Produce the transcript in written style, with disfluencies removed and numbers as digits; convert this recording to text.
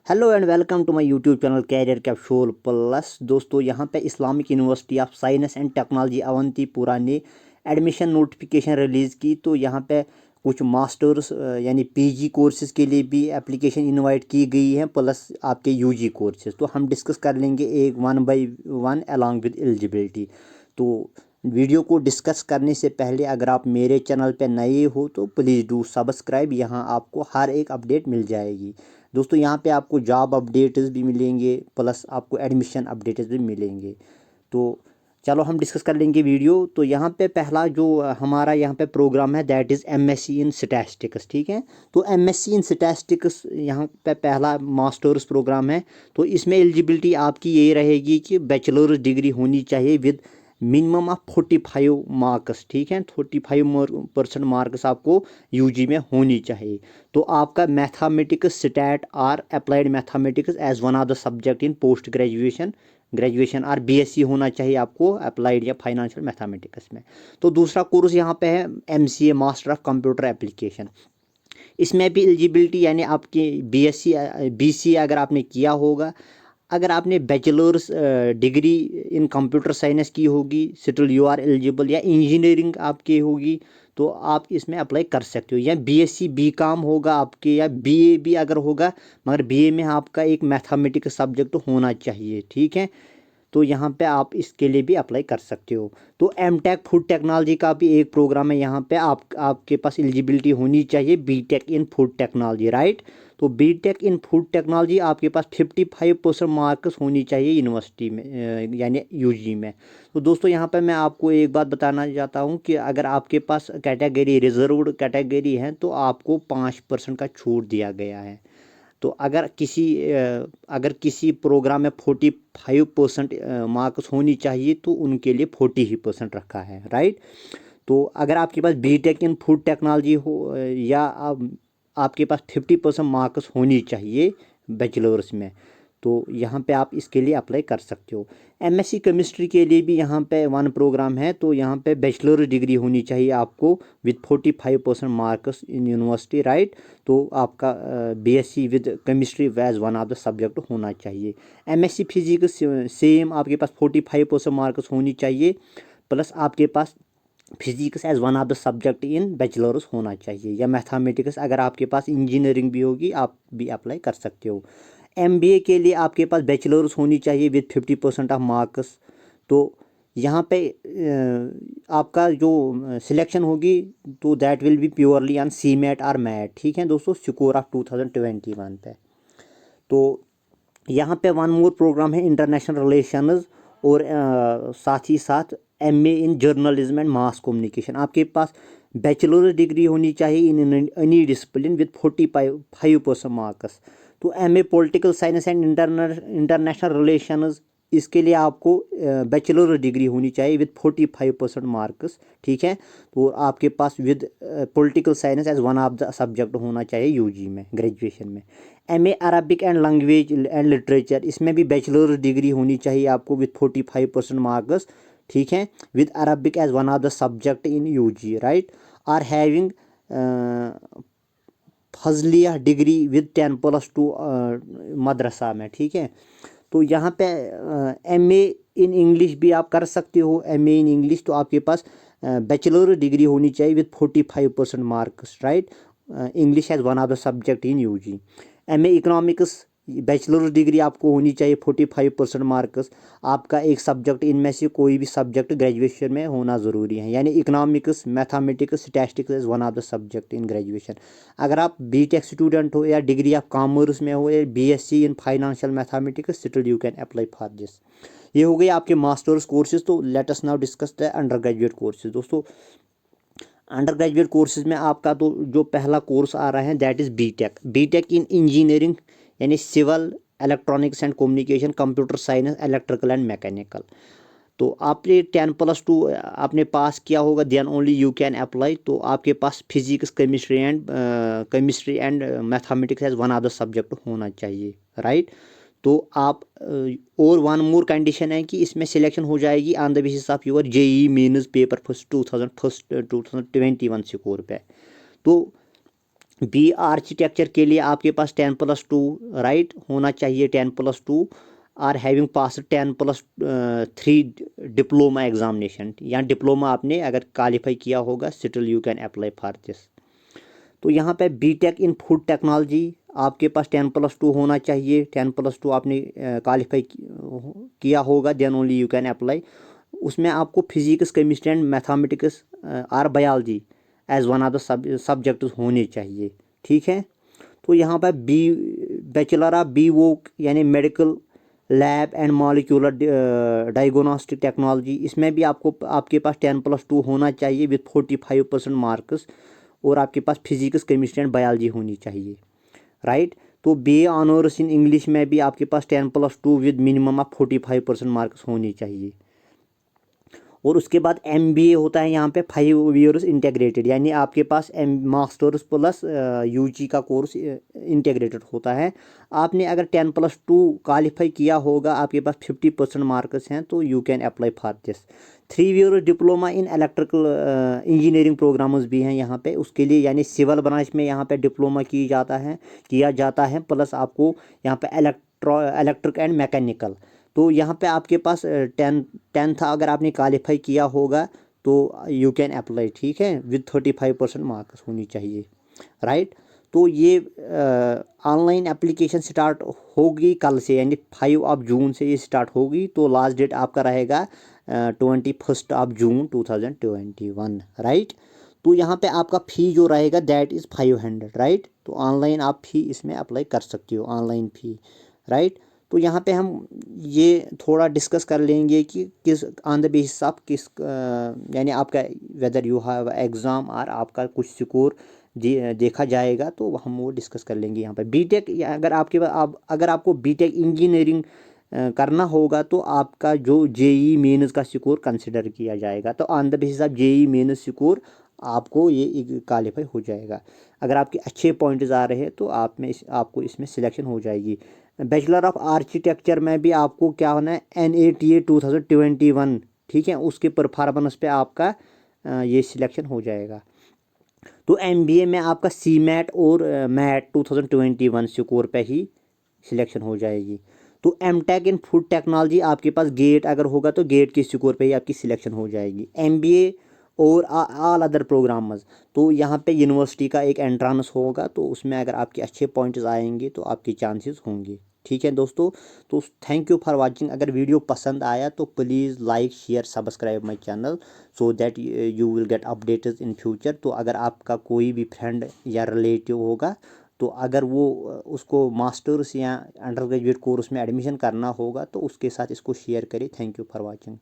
Hello and welcome to my YouTube channel career capsule plus. दोस्तों यहाँ पे Islamic University of Science and Technology Awantipora ने admission notification release की। तो यहाँ पे कुछ मास्टर्स यानी पीजी कोर्सेज के लिए भी एप्लीकेशन इनवाइट की गई है, प्लस आपके यूजी कोर्सेज। तो हम डिस्कस कर लेंगे एक one by one along with eligibility. तो वीडियो को डिस्कस करने से पहले अगर आप मेरे चैनल पर नए हो तो प्लीज़ डू सब्सक्राइब। यहाँ आपको हर एक अपडेट मिल जाएगी। दोस्तों यहाँ पे आपको जॉब अपडेट्स भी मिलेंगे, प्लस आपको एडमिशन अपडेट्स भी मिलेंगे। तो चलो हम डिस्कस कर लेंगे वीडियो। तो यहाँ पे पहला जो हमारा यहाँ पे प्रोग्राम है that is MSc in statistics. ठीक है, तो एमएससी इन स्टैटिस्टिक्स यहाँ पे पहला मास्टर्स प्रोग्राम है। तो इसमें एलिजिबिलिटी आपकी ये रहेगी कि बैचलर्स डिग्री होनी चाहिए विद मिनिमम ऑफ 45 मार्क्स। ठीक है, 45% मार्क्स आपको यूजी में होनी चाहिए। तो आपका मैथमेटिक्स स्टैट और applied mathematics as one of the subject in post graduation और बीएससी होना चाहिए आपको अप्लाइड या फाइनेंशियल मैथमेटिक्स में। तो दूसरा कोर्स यहाँ पे है MCA master of computer application. इसमें भी एलिजिबिलिटी यानी आपकी बीएससी बीसीए अगर आपने किया होगा, अगर आपने bachelors degree in computer science की होगी स्टिल यू आर एलिजिबल, या इंजीनियरिंग आपकी होगी तो आप इसमें अप्लाई कर सकते हो, या बीएससी बीकॉम होगा आपके, या बीए भी अगर होगा, मगर बीए में आपका एक मैथमेटिक्स सब्जेक्ट होना चाहिए। ठीक है, तो यहाँ पे आप इसके लिए भी अप्लाई कर सकते हो। तो एमटेक फूड टेक्नोलॉजी का भी एक प्रोग्राम है। यहाँ पे आपके पास एलिजिबिलिटी होनी चाहिए BTech in food technology, right. तो बीटेक इन फूड टेक्नोलॉजी आपके पास 55% मार्क्स होनी चाहिए यूनिवर्सिटी में यानी यूजी में। तो दोस्तों यहाँ पे मैं आपको एक बात बताना चाहता हूँ कि अगर आपके पास कैटेगरी रिजर्व्ड कैटेगरी है तो आपको 5% का छूट दिया गया है। तो अगर किसी प्रोग्राम में 45% मार्क्स होनी चाहिए तो उनके लिए 40% रखा है, राइट। तो अगर आपके पास बीटेक इन फूड टेक्नोलॉजी हो या आपके पास 50% मार्क्स होनी चाहिए बैचलर्स में, तो यहाँ पे आप इसके लिए अप्लाई कर सकते हो। एमएससी केमिस्ट्री के लिए भी यहाँ पे वन प्रोग्राम है। तो यहाँ पे बैचलर डिग्री होनी चाहिए आपको with 45% marks in university, right. तो आपका BSc with chemistry as one of the subject होना चाहिए। एमएससी फिजिक्स सेम आपके पास 45% मार्क्स होनी चाहिए, प्लस आपके पास physics as one of the subject in bachelors होना चाहिए, या मैथमेटिक्स अगर आपके पास इंजीनियरिंग भी होगी आप भी अप्लाई कर सकते हो। एमबीए के लिए आपके पास बैचलर्स होनी चाहिए विद 50% ऑफ मार्क्स। तो यहाँ पे आपका जो सिलेक्शन होगी तो that will be purely on CMAT और मैट। ठीक है दोस्तों, स्कोर ऑफ 2021 पे। तो यहाँ पे वन मोर प्रोग्राम है इंटरनेशनल रिलेशंस, और साथ ही साथ MA in journalism and mass communication. आपके पास बैचलर डिग्री होनी चाहिए in any discipline with 45% marks. तो MA political science and international relations, इसके लिए आपको बैचलर डिग्री होनी चाहिए विद 45% मार्क्स। ठीक है, तो आपके पास with political science as one of the subject होना चाहिए यूजी में ग्रेजुएशन में। MA Arabic and language and literature, इसमें भी बैचलर डिग्री होनी चाहिए आपको विद 45% मार्क्स। ठीक है, with Arabic as one of the subject in UG, right. Or having Fazilia degree with 10+2 मदरसा में। ठीक है, तो यहाँ पे एमए इन इंग्लिश भी आप कर सकते हो। एमए इन इंग्लिश तो आपके पास बैचलर डिग्री होनी चाहिए with 45% marks, right. English as one of the subject in UG. MA economics bachelor degree आपको होनी चाहिए 45% मार्क्स। आपका एक सब्जेक्ट इनमें से कोई भी सब्जेक्ट ग्रेजुएशन में होना ज़रूरी है, यानी economics mathematics statistics is one of the subject in graduation. अगर आप बीटेक स्टूडेंट हो या डिग्री ऑफ कॉमर्स में हो या BSc in financial mathematics, still you can apply for this. ये हो गई आपके मास्टर्स कोर्सेज। तो let us now discuss the undergraduate courses. दोस्तों अंडर ग्रेजुएट कोर्सेज में आपका तो जो पहला कोर्स आ रहा है that is BTech in engineering यानी civil, electronics and communication, computer science, electrical and mechanical. तो आपने 10+2 आपने पास किया होगा, then only you can apply. तो आपके पास physics chemistry and mathematics as one of the subject होना चाहिए, राइट। तो आप और वन मोर कंडीशन है कि इसमें सिलेक्शन हो जाएगी on the basis of your JEE Mains paper first 2021 score पे। तो बी आर्किटेक्चर के लिए आपके पास 10+2 राइट होना चाहिए, 10+2 are having pass 10+3 diploma examination, या डिप्लोमा आपने अगर क्वालिफाई किया होगा still you can apply for this. तो यहाँ पे बीटेक इन फूड टेक्नोलॉजी आपके पास 10+2 होना चाहिए, 10+2 आपने क्वालिफाई किया होगा, then only you can apply. उसमें आपको फिजिक्स, केमिस्ट्री एंड मैथमेटिक्स और biology as one of the subject होने चाहिए, ठीक है। तो यहाँ पर बी बैचलर ऑफ बी वो यानी medical lab and molecular diagnostic technology, इसमें भी आपको आपके पास 10+2 होना चाहिए विथ 45% मार्क्स, और आपके पास फिजिक्स, केमिस्ट्री एंड बायोलॉजी होनी चाहिए, राइट। तो बी ऑनर्स इन इंग्लिश में भी आपके पास 10+2 विद मिनिमम ऑफ 45% मार्क्स होनी चाहिए। और उसके बाद MBA होता है यहाँ पे 5 ईयर्स इंटीग्रेटेड, यानी आपके पास मास्टर्स प्लस UG का कोर्स इंटीग्रेटेड होता है। आपने अगर 10+2 क्वालिफाई किया होगा, आपके पास 50% मार्क्स हैं, तो you can apply for this. 3 years diploma in electrical engineering programmes भी हैं यहाँ पे, उसके लिए यानी सिविल ब्रांच में यहाँ पे डिप्लोमा किया जाता है प्लस आपको यहाँ पे इलेक्ट्रिक एंड मैकेनिकल। तो यहाँ पे आपके पास टेंथ अगर आपने क्वालिफाई किया होगा तो यू कैन अप्लाई, ठीक है, विद 35% मार्क्स होनी चाहिए, राइट। तो ये ऑनलाइन एप्लीकेशन स्टार्ट होगी कल से, यानी 5 जून से ये स्टार्ट होगी। तो लास्ट डेट आपका रहेगा 21 जून 2021, राइट। तो यहाँ पे आपका फ़ी जो रहेगा दैट इज़ 500, राइट। तो ऑनलाइन आप फ़ी इसमें अप्लाई कर सकते हो, ऑनलाइन फ़ी, राइट। तो यहाँ पे हम ये थोड़ा डिस्कस कर लेंगे कि किस ऑन द बेसिस ऑफ किस यानी आपका वेदर यू हैव एग्ज़ाम और आपका कुछ स्कोर देखा जाएगा, तो हम वो डिस्कस कर लेंगे यहाँ पे। बीटेक अगर अगर आपको बीटेक इंजीनियरिंग करना होगा तो आपका जो जेई मेंस का स्कोर कंसिडर किया जाएगा। तो on the basis of JEE Mains score आपको ये क्वालिफाई हो जाएगा। अगर आपके अच्छे पॉइंट्स आ रहे हैं तो आपको इसमें सिलेक्शन हो जाएगी। बैचलर ऑफ आर्किटेक्चर में भी आपको क्या होना है, NATA 2021, ठीक है, उसके परफॉर्मेंस पे आपका ये सिलेक्शन हो जाएगा। तो MBA में आपका CMAT और मैट 2021 स्कोर पे ही सिलेक्शन हो जाएगी। तो MTech इन फूड टेक्नोलॉजी आपके पास गेट अगर होगा तो गेट के स्कोर पे ही आपकी सिलेक्शन हो जाएगी। MBA और ऑल अदर प्रोग्राम्स, तो यहाँ पे यूनिवर्सिटी का एक एंट्रांस होगा, तो उसमें अगर आपके अच्छे पॉइंट्स आएंगे तो आपके चांसेस होंगे, ठीक है दोस्तों। तो थैंक यू फॉर वाचिंग। अगर वीडियो पसंद आया तो please like share subscribe my channel so that you will get updated in future. तो अगर आपका कोई भी फ्रेंड या रिलेटिव होगा, तो अगर वो उसको मास्टर्स या अंडर ग्रेजुएट कोर्स में एडमिशन करना होगा तो उसके साथ इसको शेयर करें। Thank you for watching.